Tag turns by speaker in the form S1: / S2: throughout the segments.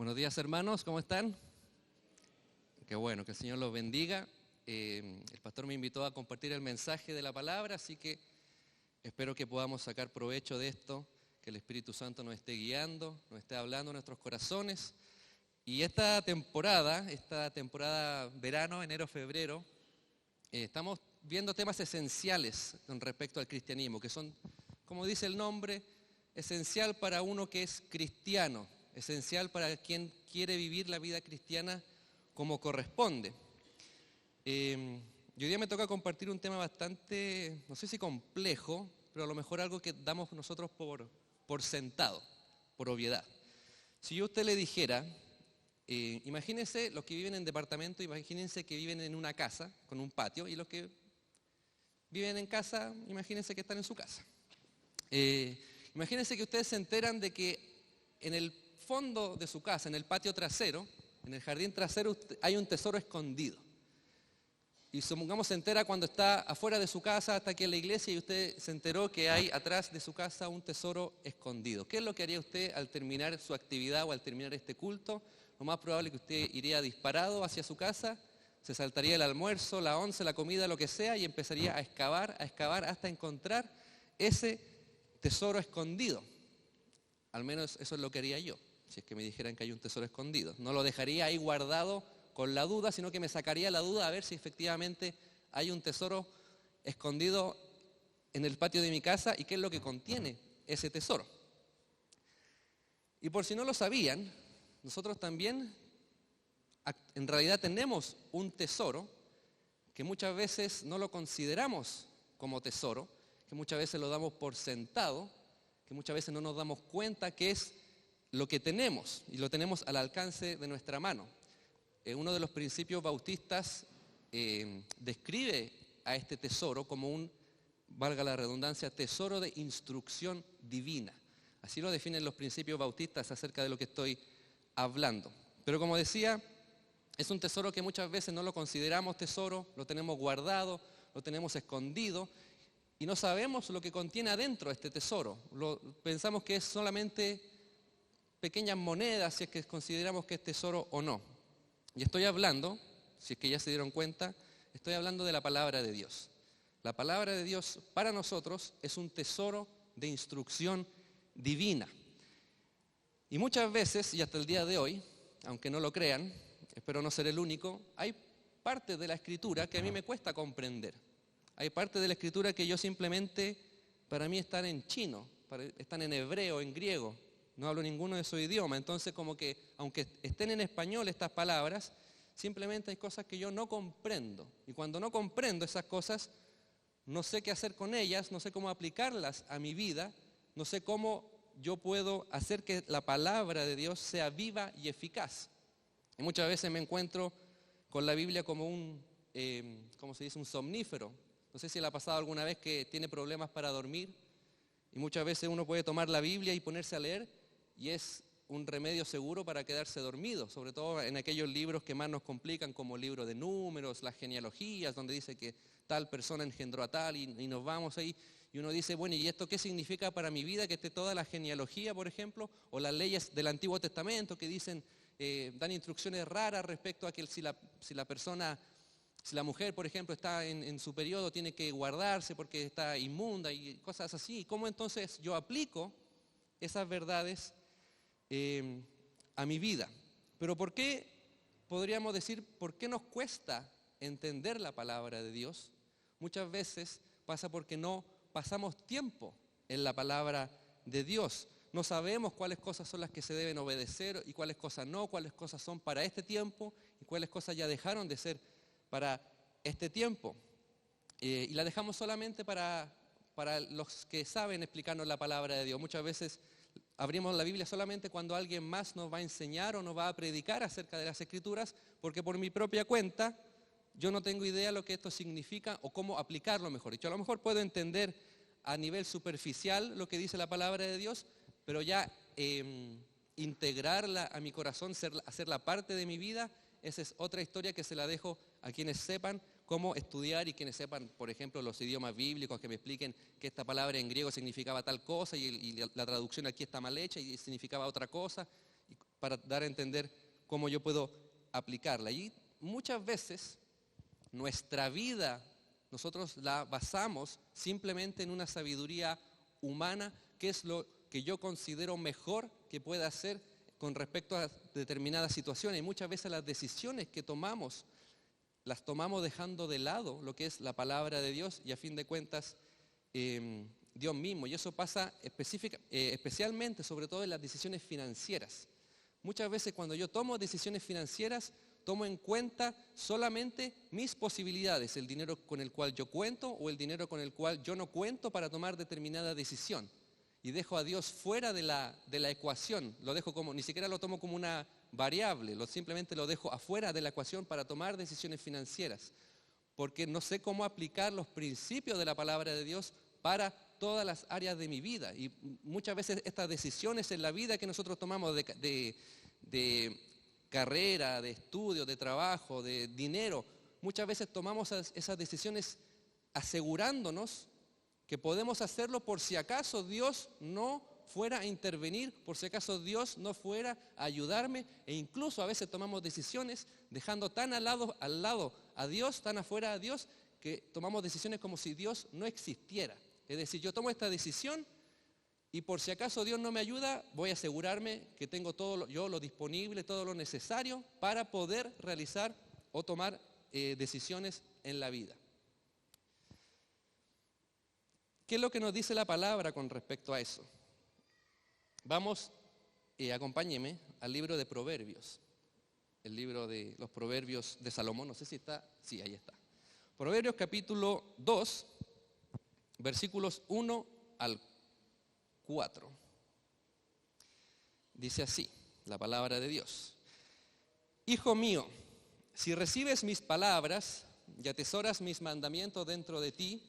S1: Buenos días, hermanos, ¿cómo están? Qué bueno, que el Señor los bendiga. El pastor me invitó a compartir el mensaje de la palabra, así que espero que podamos sacar provecho de esto, que el Espíritu Santo nos esté guiando, nos esté hablando en nuestros corazones. Y esta temporada verano, enero, febrero, estamos viendo temas esenciales con respecto al cristianismo, que son, como dice el nombre, esencial para uno que es cristiano, esencial para quien quiere vivir la vida cristiana como corresponde. Y hoy día me toca compartir un tema bastante, no sé si complejo, pero a lo mejor algo que damos nosotros por sentado, por obviedad. Si yo a usted le dijera, imagínense los que viven en departamento, imagínense que viven en una casa con un patio, y los que viven en casa, imagínense que están en su casa. Imagínense que ustedes se enteran de que en el fondo de su casa, en el patio trasero, en el jardín trasero, hay un tesoro escondido. Y supongamos se entera cuando está afuera de su casa, hasta aquí en la iglesia, y usted se enteró que hay atrás de su casa un tesoro escondido. ¿Qué es lo que haría usted al terminar su actividad o al terminar este culto? Lo más probable es que usted iría disparado hacia su casa, se saltaría el almuerzo, la once, la comida, lo que sea, y empezaría a excavar hasta encontrar ese tesoro escondido. Al menos eso es lo que haría yo, si es que me dijeran que hay un tesoro escondido. No lo dejaría ahí guardado con la duda, sino que me sacaría la duda a ver si efectivamente hay un tesoro escondido en el patio de mi casa y qué es lo que contiene ese tesoro. Y por si no lo sabían, nosotros también en realidad tenemos un tesoro que muchas veces no lo consideramos como tesoro, que muchas veces lo damos por sentado, que muchas veces no nos damos cuenta que es lo que tenemos y lo tenemos al alcance de nuestra mano. Uno de los principios bautistas describe a este tesoro como un, valga la redundancia, tesoro de instrucción divina. Así lo definen los principios bautistas acerca de lo que estoy hablando. Pero como decía, es un tesoro que muchas veces no lo consideramos tesoro, lo tenemos guardado, lo tenemos escondido y no sabemos lo que contiene adentro este tesoro. Pensamos que es solamente pequeñas monedas, si es que consideramos que es tesoro o no. Y estoy hablando, si es que ya se dieron cuenta, estoy hablando de la palabra de Dios. La palabra de Dios para nosotros es un tesoro de instrucción divina. Y muchas veces, y hasta el día de hoy, aunque no lo crean, espero no ser el único, hay partes de la Escritura que a mí me cuesta comprender. Hay partes de la Escritura que yo simplemente, para mí están en chino, están en hebreo, en griego. No hablo ninguno de esos idiomas, entonces como que aunque estén en español estas palabras, simplemente hay cosas que yo no comprendo. Y cuando no comprendo esas cosas, no sé qué hacer con ellas, no sé cómo aplicarlas a mi vida, no sé cómo yo puedo hacer que la palabra de Dios sea viva y eficaz. Y muchas veces me encuentro con la Biblia como un somnífero. No sé si le ha pasado alguna vez que tiene problemas para dormir y muchas veces uno puede tomar la Biblia y ponerse a leer y es un remedio seguro para quedarse dormido, sobre todo en aquellos libros que más nos complican como el libro de Números, las genealogías, donde dice que tal persona engendró a tal y nos vamos ahí y uno dice, bueno, ¿y esto qué significa para mi vida? Que esté toda la genealogía, por ejemplo, o las leyes del Antiguo Testamento que dicen, dan instrucciones raras respecto a que si la mujer, por ejemplo, está en su periodo, tiene que guardarse porque está inmunda y cosas así. ¿Cómo entonces yo aplico esas verdades a mi vida? Pero ¿por qué, podríamos decir, por qué nos cuesta entender la palabra de Dios? Muchas veces pasa porque no pasamos tiempo en la palabra de Dios. No sabemos cuáles cosas son las que se deben obedecer y cuáles cosas no, cuáles cosas son para este tiempo y cuáles cosas ya dejaron de ser para este tiempo. Y la dejamos solamente para los que saben explicarnos la palabra de Dios. Muchas veces abrimos la Biblia solamente cuando alguien más nos va a enseñar o nos va a predicar acerca de las Escrituras, porque por mi propia cuenta yo no tengo idea lo que esto significa o cómo aplicarlo, mejor dicho. A lo mejor puedo entender a nivel superficial lo que dice la palabra de Dios, pero ya integrarla a mi corazón, hacerla parte de mi vida, esa es otra historia que se la dejo a quienes sepan cómo estudiar y quienes sepan, por ejemplo, los idiomas bíblicos, que me expliquen que esta palabra en griego significaba tal cosa y la traducción aquí está mal hecha y significaba otra cosa. para dar a entender cómo yo puedo aplicarla. Y muchas veces nuestra vida nosotros la basamos simplemente en una sabiduría humana, que es lo que yo considero mejor que pueda hacer con respecto a determinadas situaciones. Y muchas veces las decisiones que tomamos, las tomamos dejando de lado lo que es la palabra de Dios y a fin de cuentas Dios mismo. Y eso pasa especialmente, sobre todo en las decisiones financieras. Muchas veces cuando yo tomo decisiones financieras, tomo en cuenta solamente mis posibilidades, el dinero con el cual yo cuento o el dinero con el cual yo no cuento para tomar determinada decisión. Y dejo a Dios fuera de la ecuación, lo dejo como, ni siquiera lo tomo como una variable, simplemente lo dejo afuera de la ecuación para tomar decisiones financieras, porque no sé cómo aplicar los principios de la palabra de Dios para todas las áreas de mi vida. Y muchas veces estas decisiones en la vida que nosotros tomamos de carrera, de estudio, de trabajo, de dinero, muchas veces tomamos esas decisiones asegurándonos que podemos hacerlo por si acaso Dios no fuera a intervenir, por si acaso Dios no fuera a ayudarme, e incluso a veces tomamos decisiones dejando tan al lado a Dios, tan afuera a Dios, que tomamos decisiones como si Dios no existiera. Es decir, yo tomo esta decisión y por si acaso Dios no me ayuda, voy a asegurarme que tengo todo lo disponible, todo lo necesario para poder realizar o tomar decisiones en la vida. ¿Qué es lo que nos dice la palabra con respecto a eso? Vamos, acompáñeme al libro de Proverbios, el libro de los Proverbios de Salomón, no sé si está, sí, ahí está. Proverbios capítulo 2, versículos 1 al 4. Dice así, la palabra de Dios. Hijo mío, si recibes mis palabras y atesoras mis mandamientos dentro de ti,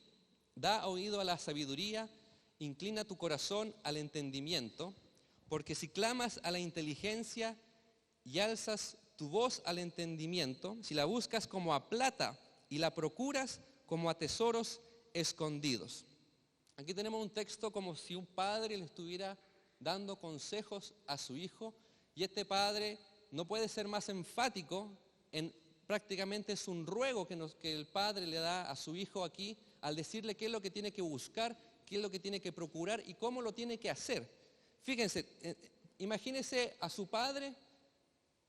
S1: da oído a la sabiduría, inclina tu corazón al entendimiento, porque si clamas a la inteligencia y alzas tu voz al entendimiento, si la buscas como a plata y la procuras como a tesoros escondidos. Aquí tenemos un texto como si un padre le estuviera dando consejos a su hijo, y este padre no puede ser más enfático en prácticamente es un ruego que el padre le da a su hijo aquí al decirle qué es lo que tiene que buscar, qué es lo que tiene que procurar y cómo lo tiene que hacer. Fíjense, imagínese a su padre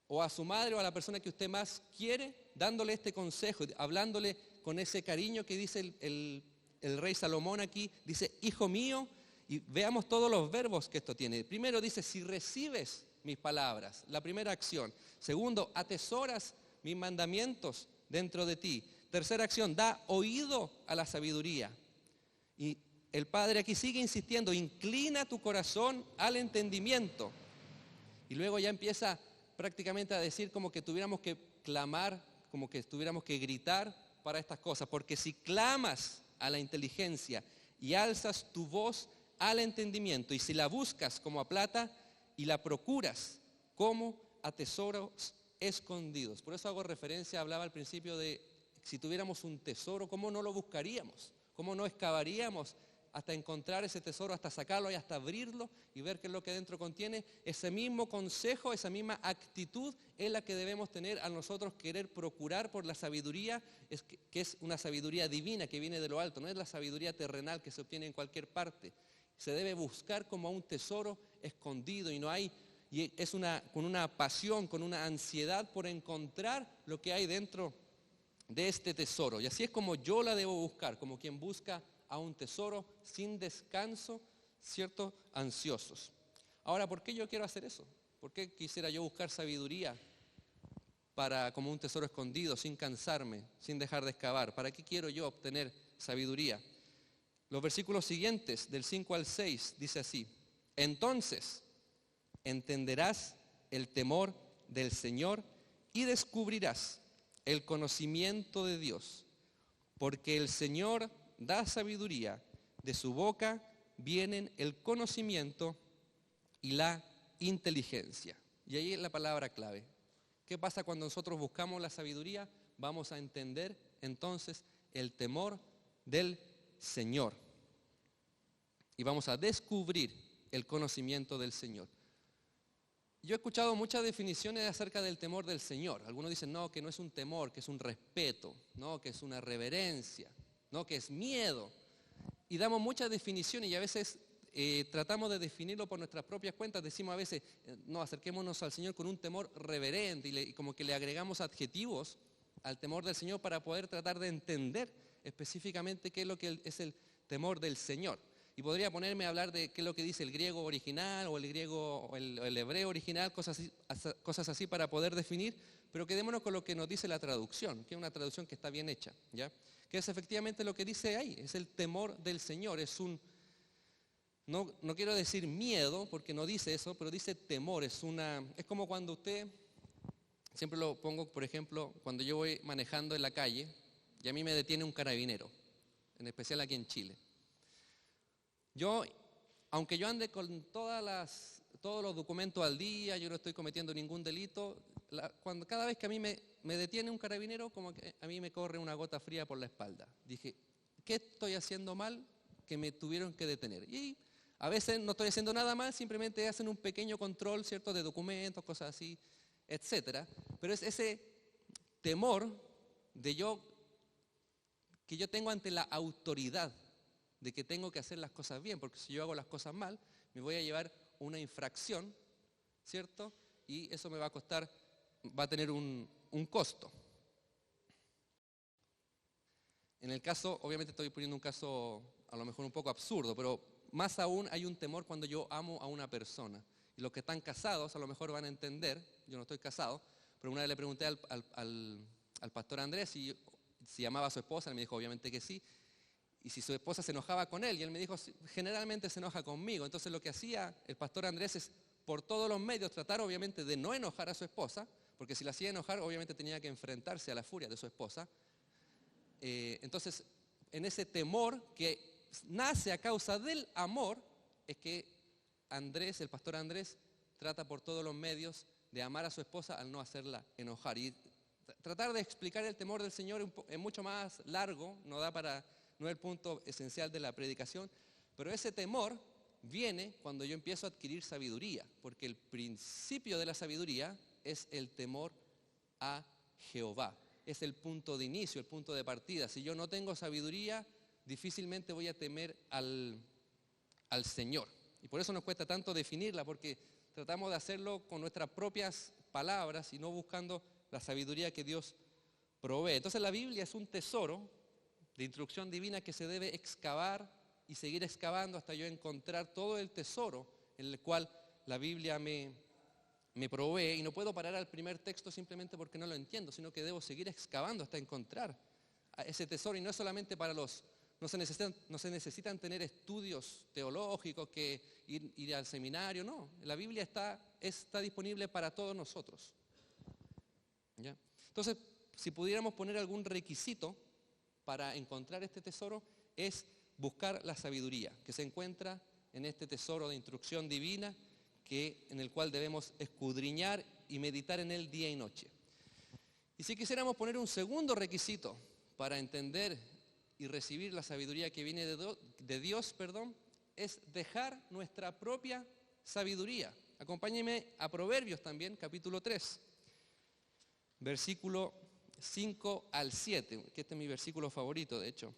S1: o a su madre o a la persona que usted más quiere dándole este consejo, hablándole con ese cariño que dice el rey Salomón aquí, dice, hijo mío, y veamos todos los verbos que esto tiene. Primero dice, si recibes mis palabras, la primera acción. Segundo, atesoras mis mandamientos dentro de ti. Tercera acción, da oído a la sabiduría. Y el Padre aquí sigue insistiendo, inclina tu corazón al entendimiento. Y luego ya empieza prácticamente a decir como que tuviéramos que clamar, como que tuviéramos que gritar para estas cosas. Porque si clamas a la inteligencia y alzas tu voz al entendimiento, y si la buscas como a plata y la procuras como a tesoros escondidos. Por eso hago referencia, hablaba al principio de si tuviéramos un tesoro, ¿cómo no lo buscaríamos? ¿Cómo no excavaríamos hasta encontrar ese tesoro, hasta sacarlo y hasta abrirlo y ver qué es lo que dentro contiene? Ese mismo consejo, esa misma actitud es la que debemos tener a nosotros querer procurar por la sabiduría, que es una sabiduría divina que viene de lo alto, no es la sabiduría terrenal que se obtiene en cualquier parte. Se debe buscar como a un tesoro escondido y no hay, y es con una pasión, con una ansiedad por encontrar lo que hay dentro de este tesoro. Y así es como yo la debo buscar, como quien busca a un tesoro sin descanso, ¿cierto? Ansiosos. Ahora, ¿por qué yo quiero hacer eso? ¿Por qué quisiera yo buscar sabiduría como un tesoro escondido, sin cansarme, sin dejar de excavar? ¿Para qué quiero yo obtener sabiduría? Los versículos siguientes, del 5 al 6, dice así, entonces entenderás el temor del Señor y descubrirás el conocimiento de Dios, porque el Señor da sabiduría, de su boca vienen el conocimiento y la inteligencia. Y ahí es la palabra clave. ¿Qué pasa cuando nosotros buscamos la sabiduría? Vamos a entender entonces el temor del Señor. Y vamos a descubrir el conocimiento del Señor. Yo he escuchado muchas definiciones acerca del temor del Señor. Algunos dicen, no, que no es un temor, que es un respeto, no, que es una reverencia, no, que es miedo. Y damos muchas definiciones y a veces tratamos de definirlo por nuestras propias cuentas. Decimos a veces, no, acerquémonos al Señor con un temor reverente y como que le agregamos adjetivos al temor del Señor para poder tratar de entender específicamente qué es lo que es el temor del Señor. Y podría ponerme a hablar de qué es lo que dice el griego original o el griego o el hebreo original, cosas así para poder definir, pero quedémonos con lo que nos dice la traducción, que es una traducción que está bien hecha, ¿ya? Que es efectivamente lo que dice ahí, es el temor del Señor, es un, no quiero decir miedo, porque no dice eso, pero dice temor, es como cuando usted, siempre lo pongo, por ejemplo, cuando yo voy manejando en la calle y a mí me detiene un carabinero, en especial aquí en Chile. Aunque yo ande con todos los documentos al día, yo no estoy cometiendo ningún delito, cada vez que a mí me detiene un carabinero, como que a mí me corre una gota fría por la espalda. Dije, ¿qué estoy haciendo mal que me tuvieron que detener? Y a veces no estoy haciendo nada mal, simplemente hacen un pequeño control, ¿cierto?, de documentos, cosas así, etcétera. Pero es ese temor que yo tengo ante la autoridad, de que tengo que hacer las cosas bien, porque si yo hago las cosas mal, me voy a llevar una infracción, ¿cierto? Y eso me va a costar, va a tener un costo. En el caso, obviamente estoy poniendo un caso a lo mejor un poco absurdo, pero más aún hay un temor cuando yo amo a una persona. Y los que están casados a lo mejor van a entender, yo no estoy casado, pero una vez le pregunté al pastor Andrés si amaba a su esposa, él me dijo obviamente que sí. Y si su esposa se enojaba con él, y él me dijo, generalmente se enoja conmigo. Entonces lo que hacía el pastor Andrés es, por todos los medios, tratar obviamente de no enojar a su esposa, porque si la hacía enojar, obviamente tenía que enfrentarse a la furia de su esposa. Entonces, en ese temor que nace a causa del amor, es que el pastor Andrés, trata por todos los medios de amar a su esposa al no hacerla enojar. Y tratar de explicar el temor del Señor es mucho más largo, no es el punto esencial de la predicación, pero ese temor viene cuando yo empiezo a adquirir sabiduría, porque el principio de la sabiduría es el temor a Jehová. Es el punto de inicio, el punto de partida. Si yo no tengo sabiduría, difícilmente voy a temer al Señor. Y por eso nos cuesta tanto definirla, porque tratamos de hacerlo con nuestras propias palabras y no buscando la sabiduría que Dios provee. Entonces la Biblia es un tesoro de instrucción divina que se debe excavar y seguir excavando hasta yo encontrar todo el tesoro en el cual la Biblia me provee, y no puedo parar al primer texto simplemente porque no lo entiendo, sino que debo seguir excavando hasta encontrar ese tesoro. Y no es solamente para no se necesitan tener estudios teológicos, que ir al seminario, no. La Biblia está disponible para todos nosotros. ¿Ya? Entonces, si pudiéramos poner algún requisito para encontrar este tesoro, es buscar la sabiduría que se encuentra en este tesoro de instrucción divina, en el cual debemos escudriñar y meditar en él día y noche. Y si quisiéramos poner un segundo requisito para entender y recibir la sabiduría que viene de Dios, es dejar nuestra propia sabiduría. Acompáñenme a Proverbios también, capítulo 3, versículo 5 al 7, que este es mi versículo favorito, de hecho.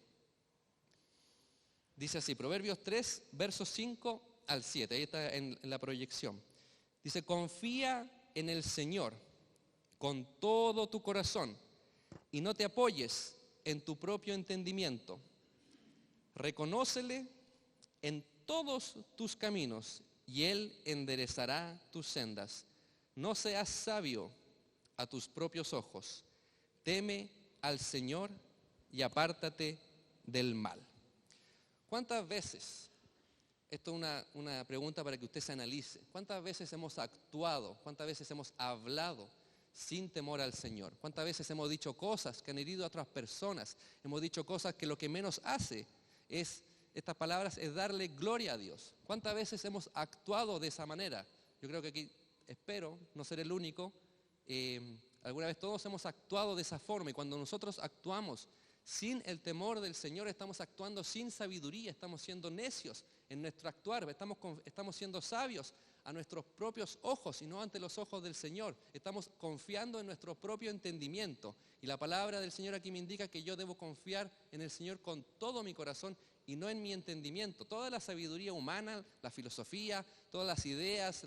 S1: Dice así, Proverbios 3, versos 5 al 7, ahí está en la proyección. Dice, confía en el Señor con todo tu corazón y no te apoyes en tu propio entendimiento. Reconócele en todos tus caminos y Él enderezará tus sendas. No seas sabio a tus propios ojos. Teme al Señor y apártate del mal. ¿Cuántas veces, esto es una pregunta para que usted se analice, cuántas veces hemos actuado, cuántas veces hemos hablado sin temor al Señor? ¿Cuántas veces hemos dicho cosas que han herido a otras personas? Hemos dicho cosas que lo que menos hace estas palabras es darle gloria a Dios. ¿Cuántas veces hemos actuado de esa manera? Yo creo que aquí, espero no ser el único, alguna vez todos hemos actuado de esa forma, y cuando nosotros actuamos sin el temor del Señor, estamos actuando sin sabiduría, estamos siendo necios en nuestro actuar, estamos siendo sabios a nuestros propios ojos y no ante los ojos del Señor. Estamos confiando en nuestro propio entendimiento. Y la palabra del Señor aquí me indica que yo debo confiar en el Señor con todo mi corazón y no en mi entendimiento. Toda la sabiduría humana, la filosofía, todas las ideas,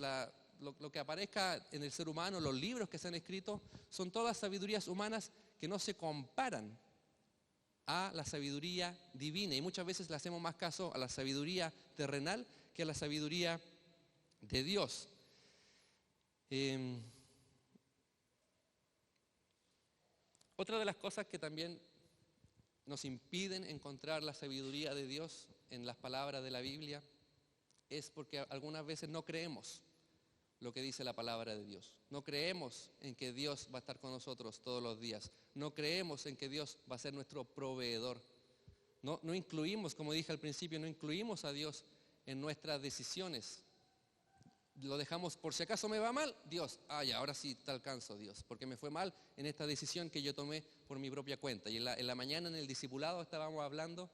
S1: lo que aparezca en el ser humano, los libros que se han escrito, son todas sabidurías humanas que no se comparan a la sabiduría divina. Y muchas veces le hacemos más caso a la sabiduría terrenal que a la sabiduría de Dios. Otra de las cosas que también nos impiden encontrar la sabiduría de Dios en las palabras de la Biblia es porque algunas veces no creemos lo que dice la palabra de Dios. No creemos en que Dios va a estar con nosotros todos los días. No creemos en que Dios va a ser nuestro proveedor. No incluimos, como dije al principio, no incluimos a Dios en nuestras decisiones. Lo dejamos, por si acaso me va mal, Dios, ya, ahora sí te alcanzo, Dios, porque me fue mal en esta decisión que yo tomé por mi propia cuenta. Y en la mañana en el discipulado estábamos hablando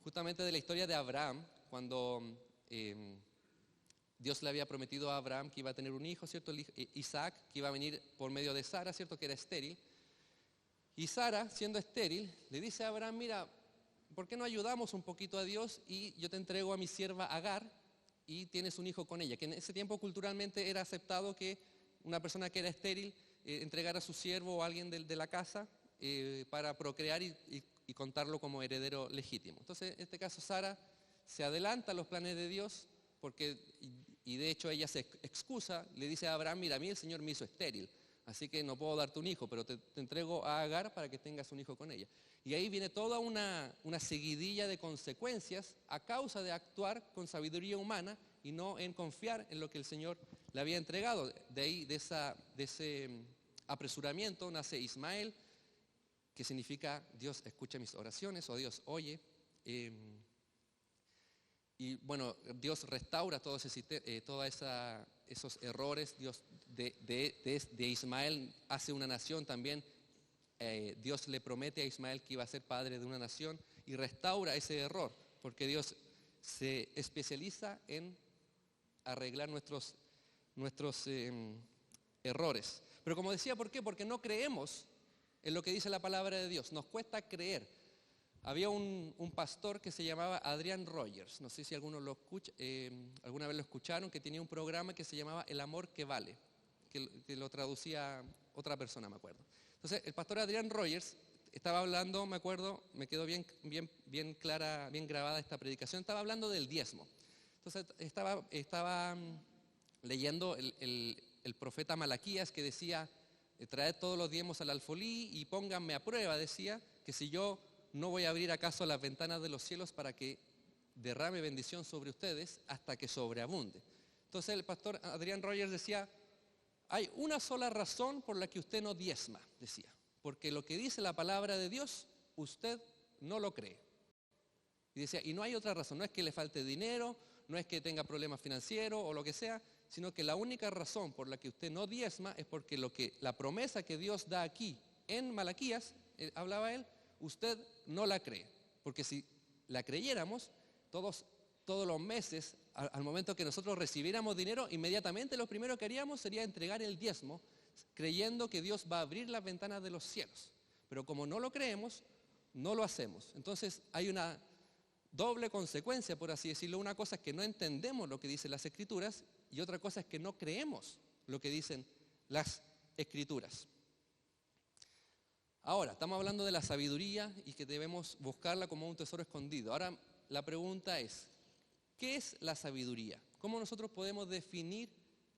S1: justamente de la historia de Abraham, cuando Dios le había prometido a Abraham que iba a tener un hijo, ¿cierto? Isaac, que iba a venir por medio de Sara, ¿cierto? Que era estéril. Y Sara, siendo estéril, le dice a Abraham, mira, ¿por qué no ayudamos un poquito a Dios y yo te entrego a mi sierva Agar y tienes un hijo con ella? Que en ese tiempo culturalmente era aceptado que una persona que era estéril entregara a su siervo o a alguien de la casa para procrear y contarlo como heredero legítimo. Entonces, en este caso, Sara se adelanta a los planes de Dios porque, y de hecho ella se excusa, le dice a Abraham, mira, a mí el Señor me hizo estéril, así que no puedo darte un hijo, pero te entrego a Agar para que tengas un hijo con ella. Y ahí viene toda una seguidilla de consecuencias a causa de actuar con sabiduría humana y no en confiar en lo que el Señor le había entregado. De ahí, de ese apresuramiento, nace Ismael, que significa Dios escucha mis oraciones o Dios oye. Y bueno, Dios restaura todos esos errores. Dios de Ismael hace una nación también. Dios le promete a Ismael que iba a ser padre de una nación y restaura ese error, porque Dios se especializa en arreglar nuestros errores. Pero como decía, ¿por qué? Porque no creemos en lo que dice la palabra de Dios. Nos cuesta creer. Había un pastor que se llamaba Adrian Rogers, no sé si alguno alguna vez lo escucharon, que tenía un programa que se llamaba El amor que vale, que lo traducía otra persona, me acuerdo. Entonces, el pastor Adrian Rogers estaba hablando, me acuerdo, me quedó bien clara, bien grabada esta predicación, estaba hablando del diezmo. Entonces, estaba leyendo el profeta Malaquías que decía, traed todos los diezmos al alfolí y pónganme a prueba, decía, que si yo no voy a abrir acaso las ventanas de los cielos para que derrame bendición sobre ustedes hasta que sobreabunde. Entonces el pastor Adrian Rogers decía, hay una sola razón por la que usted no diezma, decía, porque lo que dice la palabra de Dios, usted no lo cree. Y decía, y no hay otra razón, no es que le falte dinero, no es que tenga problemas financieros o lo que sea, sino que la única razón por la que usted no diezma es porque la promesa que Dios da aquí en Malaquías, hablaba él, usted no la cree, porque si la creyéramos, todos los meses, al momento que nosotros recibiéramos dinero, inmediatamente lo primero que haríamos sería entregar el diezmo, creyendo que Dios va a abrir las ventanas de los cielos. Pero como no lo creemos, no lo hacemos. Entonces hay una doble consecuencia, por así decirlo. Una cosa es que no entendemos lo que dicen las Escrituras y otra cosa es que no creemos lo que dicen las Escrituras. Ahora, estamos hablando de la sabiduría y que debemos buscarla como un tesoro escondido. Ahora, la pregunta es, ¿qué es la sabiduría? ¿Cómo nosotros podemos definir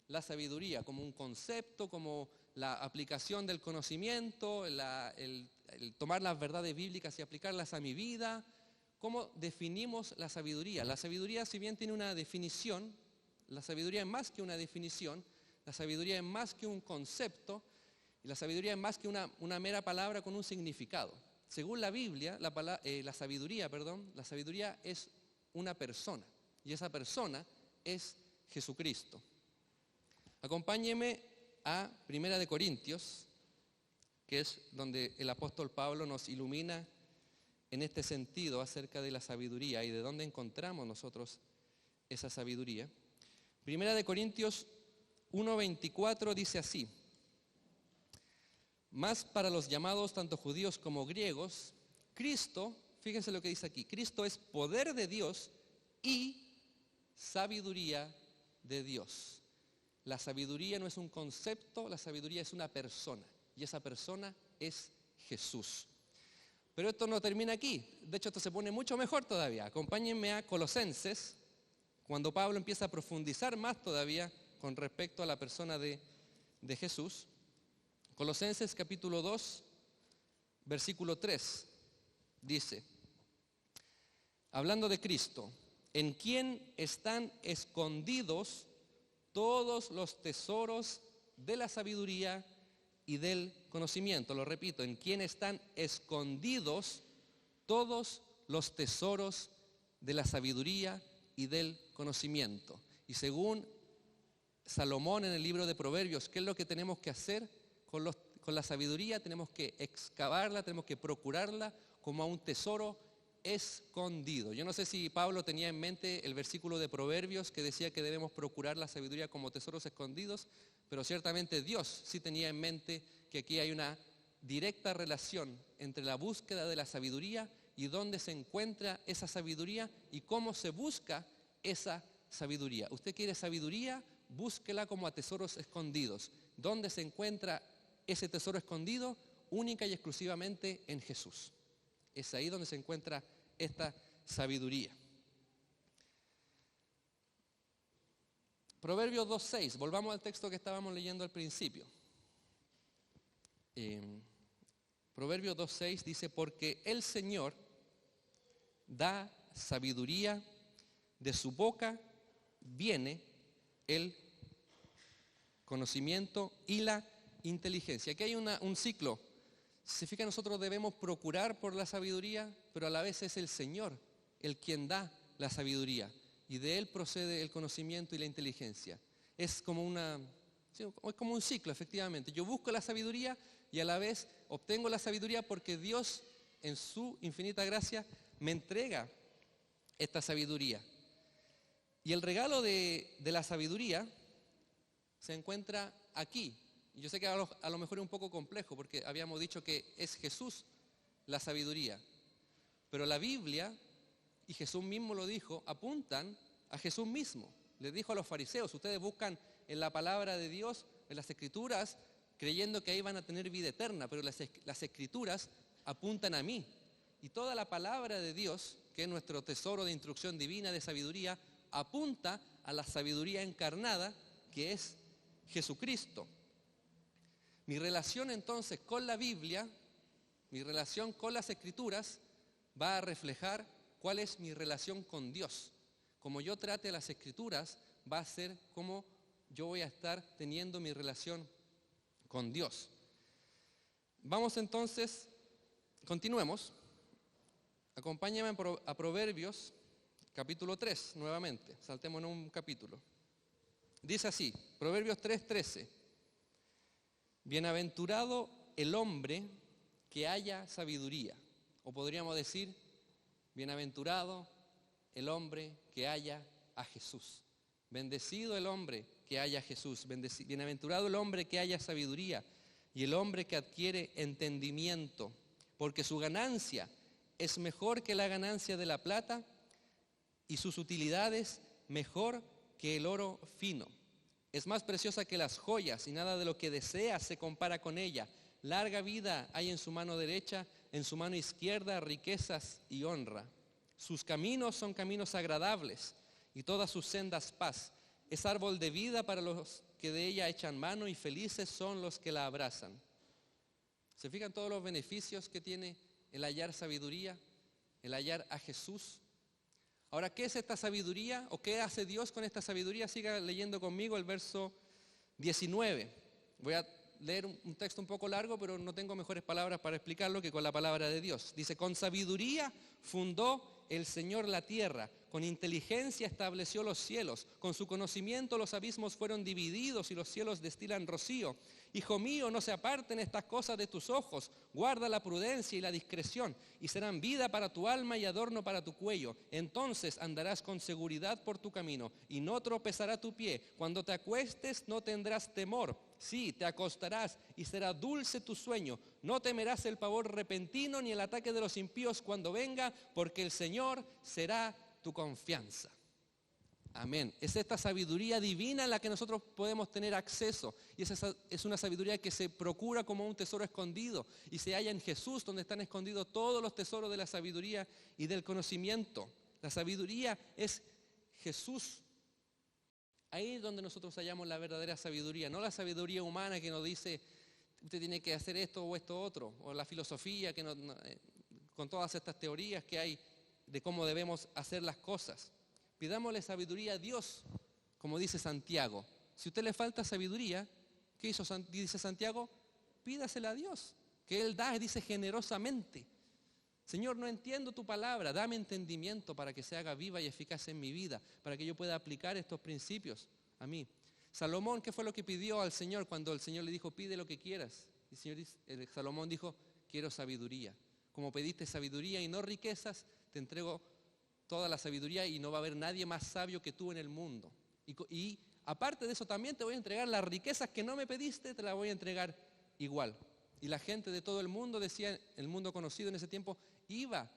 S1: la sabiduría? ¿Como un concepto, como la aplicación del conocimiento, el tomar las verdades bíblicas y aplicarlas a mi vida? ¿Cómo definimos la sabiduría? La sabiduría, si bien tiene una definición, la sabiduría es más que una definición, la sabiduría es más que un concepto, y la sabiduría es más que una mera palabra con un significado. Según la Biblia, la sabiduría es una persona, y esa persona es Jesucristo. Acompáñeme a 1 Corintios, que es donde el apóstol Pablo nos ilumina en este sentido acerca de la sabiduría y de dónde encontramos nosotros esa sabiduría. Primera de Corintios 1:24 dice así: mas para los llamados tanto judíos como griegos, Cristo, fíjense lo que dice aquí, Cristo es poder de Dios y sabiduría de Dios. La sabiduría no es un concepto, la sabiduría es una persona, y esa persona es Jesús. Pero esto no termina aquí, de hecho esto se pone mucho mejor todavía. Acompáñenme a Colosenses, cuando Pablo empieza a profundizar más todavía con respecto a la persona de Jesús. Colosenses capítulo 2, versículo 3, dice, hablando de Cristo, en quien están escondidos todos los tesoros de la sabiduría y del conocimiento. Lo repito, en quien están escondidos todos los tesoros de la sabiduría y del conocimiento. Y según Salomón en el libro de Proverbios, ¿qué es lo que tenemos que hacer con la sabiduría? Tenemos que excavarla, tenemos que procurarla como a un tesoro escondido. Yo no sé si Pablo tenía en mente el versículo de Proverbios que decía que debemos procurar la sabiduría como tesoros escondidos, pero ciertamente Dios sí tenía en mente que aquí hay una directa relación entre la búsqueda de la sabiduría y dónde se encuentra esa sabiduría y cómo se busca esa sabiduría. Usted quiere sabiduría, búsquela como a tesoros escondidos. ¿Dónde se encuentra ese tesoro escondido? Única y exclusivamente en Jesús. Es ahí donde se encuentra esta sabiduría. Proverbios 2:6, volvamos al texto que estábamos leyendo al principio. Proverbios 2:6 dice, porque el Señor da sabiduría, de su boca viene el conocimiento y la inteligencia. Aquí hay un ciclo. Se fija, nosotros debemos procurar por la sabiduría, pero a la vez es el Señor el quien da la sabiduría. Y de Él procede el conocimiento y la inteligencia. Es como un ciclo, efectivamente. Yo busco la sabiduría y a la vez obtengo la sabiduría porque Dios, en su infinita gracia, me entrega esta sabiduría. Y el regalo de la sabiduría se encuentra aquí. Y yo sé que a lo mejor es un poco complejo porque habíamos dicho que es Jesús la sabiduría. Pero la Biblia, y Jesús mismo lo dijo, apuntan a Jesús mismo. Les dijo a los fariseos, ustedes buscan en la palabra de Dios, en las Escrituras, creyendo que ahí van a tener vida eterna, pero las Escrituras apuntan a mí. Y toda la palabra de Dios, que es nuestro tesoro de instrucción divina, de sabiduría, apunta a la sabiduría encarnada, que es Jesucristo. Mi relación entonces con la Biblia, mi relación con las Escrituras, va a reflejar cuál es mi relación con Dios. Como yo trate las Escrituras, va a ser como yo voy a estar teniendo mi relación con Dios. Vamos entonces, continuemos. Acompáñame a Proverbios, capítulo 3, nuevamente. Saltémonos un capítulo. Dice así, Proverbios 3:13. Bienaventurado el hombre que haya sabiduría. O podríamos decir, bienaventurado el hombre que haya a Jesús. Bendecido el hombre que haya a Jesús. Bienaventurado el hombre que haya sabiduría y el hombre que adquiere entendimiento, porque su ganancia es mejor que la ganancia de la plata y sus utilidades mejor que el oro fino. Es más preciosa que las joyas y nada de lo que desea se compara con ella. Larga vida hay en su mano derecha, en su mano izquierda riquezas y honra. Sus caminos son caminos agradables y todas sus sendas paz. Es árbol de vida para los que de ella echan mano y felices son los que la abrazan. ¿Se fijan todos los beneficios que tiene el hallar sabiduría, el hallar a Jesús? Ahora, ¿qué es esta sabiduría o qué hace Dios con esta sabiduría? Siga leyendo conmigo el verso 19. Voy a leer un texto un poco largo, pero no tengo mejores palabras para explicarlo que con la palabra de Dios. Dice, con sabiduría fundó el Señor la tierra, con inteligencia estableció los cielos, con su conocimiento los abismos fueron divididos y los cielos destilan rocío. Hijo mío, no se aparten estas cosas de tus ojos, guarda la prudencia y la discreción, y serán vida para tu alma y adorno para tu cuello. Entonces andarás con seguridad por tu camino, y no tropezará tu pie. Cuando te acuestes no tendrás temor. Sí, te acostarás y será dulce tu sueño. No temerás el pavor repentino ni el ataque de los impíos cuando venga, porque el Señor será tu confianza. Amén. Es esta sabiduría divina en la que nosotros podemos tener acceso. Y esa es una sabiduría que se procura como un tesoro escondido. Y se halla en Jesús, donde están escondidos todos los tesoros de la sabiduría y del conocimiento. La sabiduría es Jesús. Ahí es donde nosotros hallamos la verdadera sabiduría. No la sabiduría humana que nos dice, usted tiene que hacer esto o esto otro. O la filosofía que con todas estas teorías que hay de cómo debemos hacer las cosas. Pidámosle sabiduría a Dios, como dice Santiago. Si a usted le falta sabiduría, ¿qué dice Santiago? Pídasela a Dios, que Él da, dice generosamente. Señor, no entiendo tu palabra, dame entendimiento para que se haga viva y eficaz en mi vida, para que yo pueda aplicar estos principios a mí. Salomón, ¿qué fue lo que pidió al Señor cuando el Señor le dijo, pide lo que quieras? Y Salomón dijo, quiero sabiduría. Como pediste sabiduría y no riquezas, te entrego toda la sabiduría y no va a haber nadie más sabio que tú en el mundo. Y aparte de eso también te voy a entregar las riquezas que no me pediste, te las voy a entregar igual. Y la gente de todo el mundo, decía, el mundo conocido en ese tiempo, iba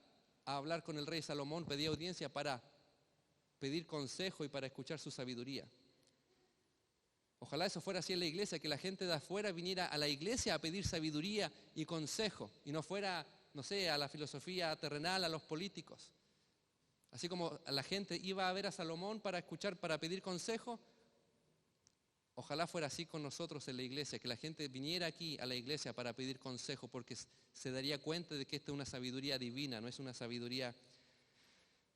S1: a hablar con el rey Salomón, pedía audiencia para pedir consejo y para escuchar su sabiduría. Ojalá eso fuera así en la iglesia, que la gente de afuera viniera a la iglesia a pedir sabiduría y consejo, y no fuera, no sé, a la filosofía terrenal, a los políticos. Así como la gente iba a ver a Salomón para escuchar, para pedir consejo, ojalá fuera así con nosotros en la iglesia, que la gente viniera aquí a la iglesia para pedir consejo, porque se daría cuenta de que esta es una sabiduría divina, no es una sabiduría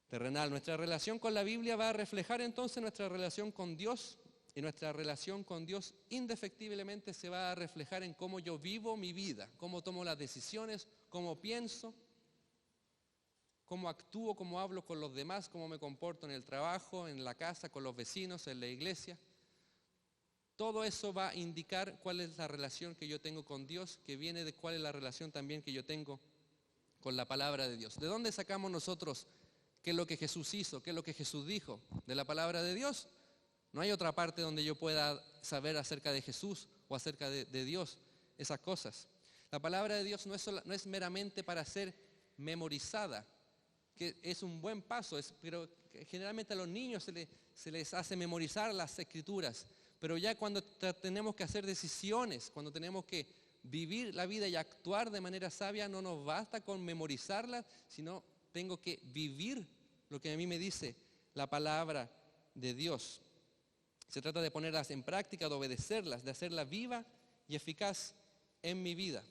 S1: terrenal. Nuestra relación con la Biblia va a reflejar entonces nuestra relación con Dios, y nuestra relación con Dios indefectiblemente se va a reflejar en cómo yo vivo mi vida, cómo tomo las decisiones, cómo pienso, cómo actúo, cómo hablo con los demás, cómo me comporto en el trabajo, en la casa, con los vecinos, en la iglesia. Todo eso va a indicar cuál es la relación que yo tengo con Dios, que viene de cuál es la relación también que yo tengo con la palabra de Dios. ¿De dónde sacamos nosotros qué es lo que Jesús hizo, qué es lo que Jesús dijo? ¿De la palabra de Dios? No hay otra parte donde yo pueda saber acerca de Jesús o acerca de Dios esas cosas. La palabra de Dios no es meramente para ser memorizada, que es un buen paso, pero generalmente a los niños se les hace memorizar las escrituras, pero ya cuando tenemos que hacer decisiones, cuando tenemos que vivir la vida y actuar de manera sabia, no nos basta con memorizarlas, sino tengo que vivir lo que a mí me dice la palabra de Dios. Se trata de ponerlas en práctica, de obedecerlas, de hacerlas viva y eficaz en mi vida.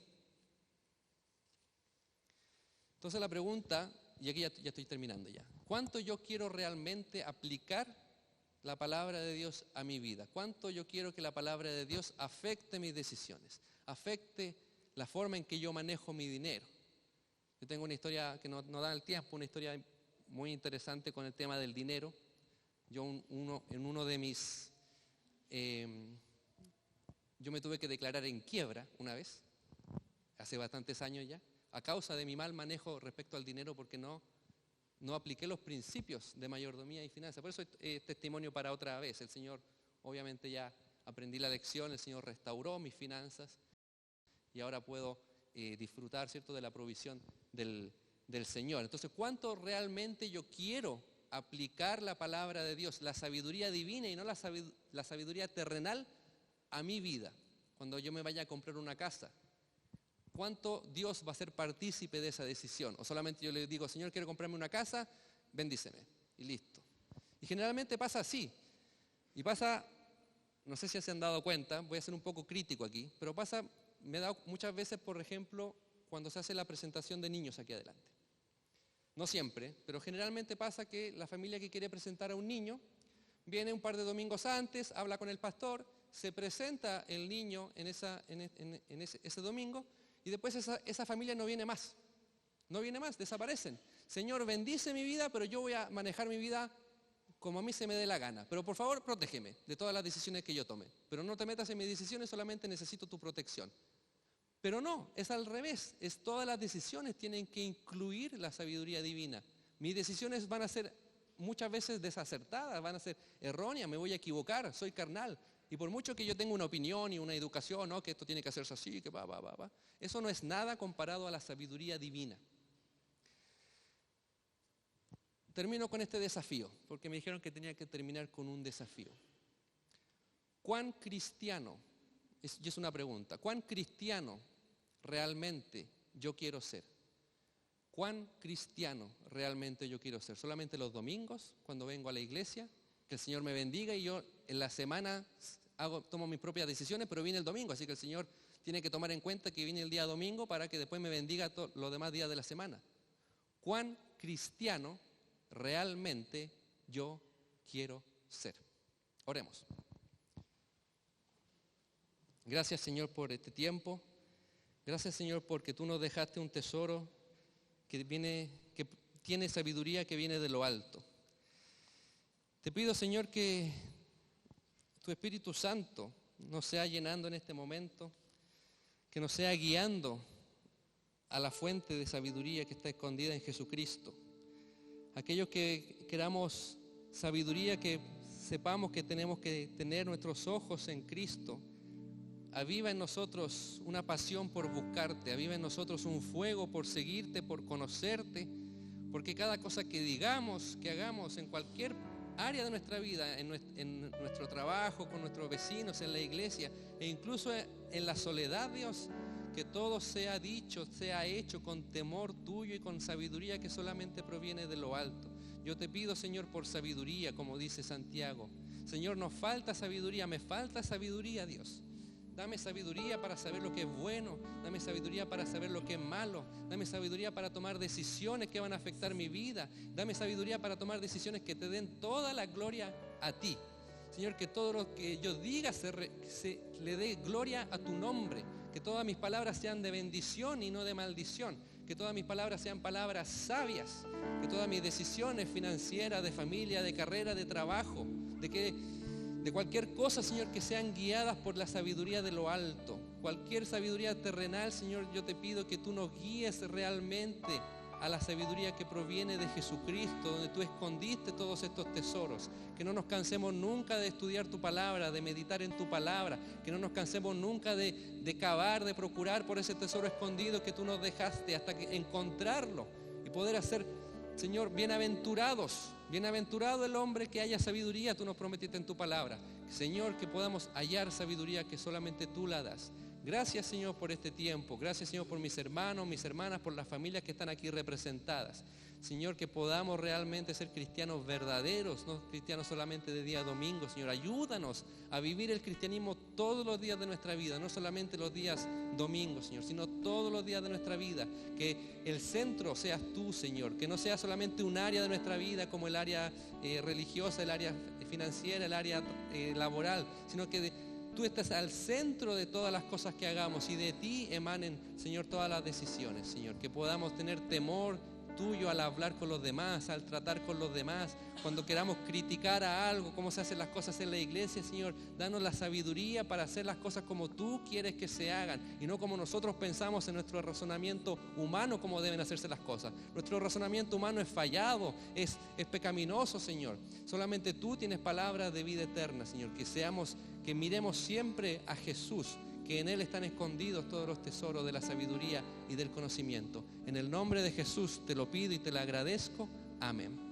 S1: Entonces la pregunta, y aquí ya estoy terminando ya, ¿cuánto yo quiero realmente aplicar la palabra de Dios a mi vida? ¿Cuánto yo quiero que la palabra de Dios afecte mis decisiones, afecte la forma en que yo manejo mi dinero? Yo tengo una historia que no da el tiempo, una historia muy interesante con el tema del dinero. Yo yo me tuve que declarar en quiebra una vez, hace bastantes años ya, a causa de mi mal manejo respecto al dinero, porque no apliqué los principios de mayordomía y finanzas. Por eso es testimonio para otra vez. El Señor, obviamente ya aprendí la lección, el Señor restauró mis finanzas y ahora puedo disfrutar, ¿cierto?, de la provisión del Señor. Entonces, ¿cuánto realmente yo quiero aplicar la palabra de Dios, la sabiduría divina y no la sabiduría terrenal a mi vida? Cuando yo me vaya a comprar una casa, ¿cuánto Dios va a ser partícipe de esa decisión? O solamente yo le digo, Señor, quiero comprarme una casa, bendíceme, y listo. Y generalmente pasa así. Y pasa, no sé si se han dado cuenta, voy a ser un poco crítico aquí, pero me he dado muchas veces, por ejemplo, cuando se hace la presentación de niños aquí adelante. No siempre, pero generalmente pasa que la familia que quiere presentar a un niño viene un par de domingos antes, habla con el pastor, se presenta el niño en ese domingo, y después esa familia no viene más, desaparecen. Señor, bendice mi vida, pero yo voy a manejar mi vida como a mí se me dé la gana. Pero por favor, protégeme de todas las decisiones que yo tome. Pero no te metas en mis decisiones, solamente necesito tu protección. Pero no, es al revés. Todas las decisiones tienen que incluir la sabiduría divina. Mis decisiones van a ser muchas veces desacertadas, van a ser erróneas, me voy a equivocar, soy carnal. Y por mucho que yo tenga una opinión y una educación, ¿no? Que esto tiene que hacerse así, que va, eso no es nada comparado a la sabiduría divina. Termino con este desafío, porque me dijeron que tenía que terminar con un desafío. ¿Cuán cristiano, y es una pregunta, cuán cristiano realmente yo quiero ser? ¿Cuán cristiano realmente yo quiero ser? ¿Solamente los domingos, cuando vengo a la iglesia? Que el Señor me bendiga y yo en la semana tomo mis propias decisiones, pero viene el domingo, así que el Señor tiene que tomar en cuenta que viene el día domingo para que después me bendiga los demás días de la semana. ¿Cuán cristiano realmente yo quiero ser? Oremos. Gracias, Señor, por este tiempo. Gracias, Señor, porque tú nos dejaste un tesoro que tiene sabiduría que viene de lo alto. Te pido, Señor, que tu Espíritu Santo nos sea llenando en este momento, que nos sea guiando a la fuente de sabiduría que está escondida en Jesucristo. Aquellos que queramos sabiduría, que sepamos que tenemos que tener nuestros ojos en Cristo. Aviva en nosotros una pasión por buscarte, aviva en nosotros un fuego por seguirte, por conocerte, porque cada cosa que digamos, que hagamos en cualquier área de nuestra vida, en nuestro trabajo, con nuestros vecinos, en la iglesia e incluso en la soledad, Dios, que todo sea dicho, sea hecho con temor tuyo y con sabiduría que solamente proviene de lo alto. Yo te pido, Señor, por sabiduría, como dice Santiago. Señor, nos falta sabiduría, me falta sabiduría, Dios. Dame sabiduría para saber lo que es bueno, dame sabiduría para saber lo que es malo, dame sabiduría para tomar decisiones que van a afectar mi vida, dame sabiduría para tomar decisiones que te den toda la gloria a ti. Señor, que todo lo que yo diga se le dé gloria a tu nombre, que todas mis palabras sean de bendición y no de maldición, que todas mis palabras sean palabras sabias, que todas mis decisiones financieras, de familia, de carrera, de trabajo, de cualquier cosa, Señor, que sean guiadas por la sabiduría de lo alto. Cualquier sabiduría terrenal, Señor, yo te pido que tú nos guíes realmente a la sabiduría que proviene de Jesucristo, donde tú escondiste todos estos tesoros. Que no nos cansemos nunca de estudiar tu palabra, de meditar en tu palabra. Que no nos cansemos nunca de cavar, de procurar por ese tesoro escondido que tú nos dejaste hasta que encontrarlo y poder hacer, Señor, bienaventurado el hombre que haya sabiduría, tú nos prometiste en tu palabra. Señor, que podamos hallar sabiduría que solamente tú la das. Gracias, Señor, por este tiempo. Gracias, Señor, por mis hermanos, mis hermanas, por las familias que están aquí representadas. Señor, que podamos realmente ser cristianos verdaderos, no cristianos solamente de día a domingo. Señor, ayúdanos a vivir el cristianismo todos los días de nuestra vida, no solamente los días domingos, Señor, sino todos los días de nuestra vida. Que el centro seas tú, Señor, que no sea solamente un área de nuestra vida como el área religiosa, el área financiera, el área laboral, sino que tú estás al centro de todas las cosas que hagamos y de ti emanen, Señor, todas las decisiones, Señor, que podamos tener temor tuyo al hablar con los demás, al tratar con los demás, cuando queramos criticar a algo, cómo se hacen las cosas en la iglesia, Señor, danos la sabiduría para hacer las cosas como tú quieres que se hagan y no como nosotros pensamos en nuestro razonamiento humano cómo deben hacerse las cosas. Nuestro razonamiento humano es fallado, es pecaminoso, Señor. Solamente tú tienes palabras de vida eterna, Señor, que miremos siempre a Jesús, que en Él están escondidos todos los tesoros de la sabiduría y del conocimiento. En el nombre de Jesús te lo pido y te lo agradezco. Amén.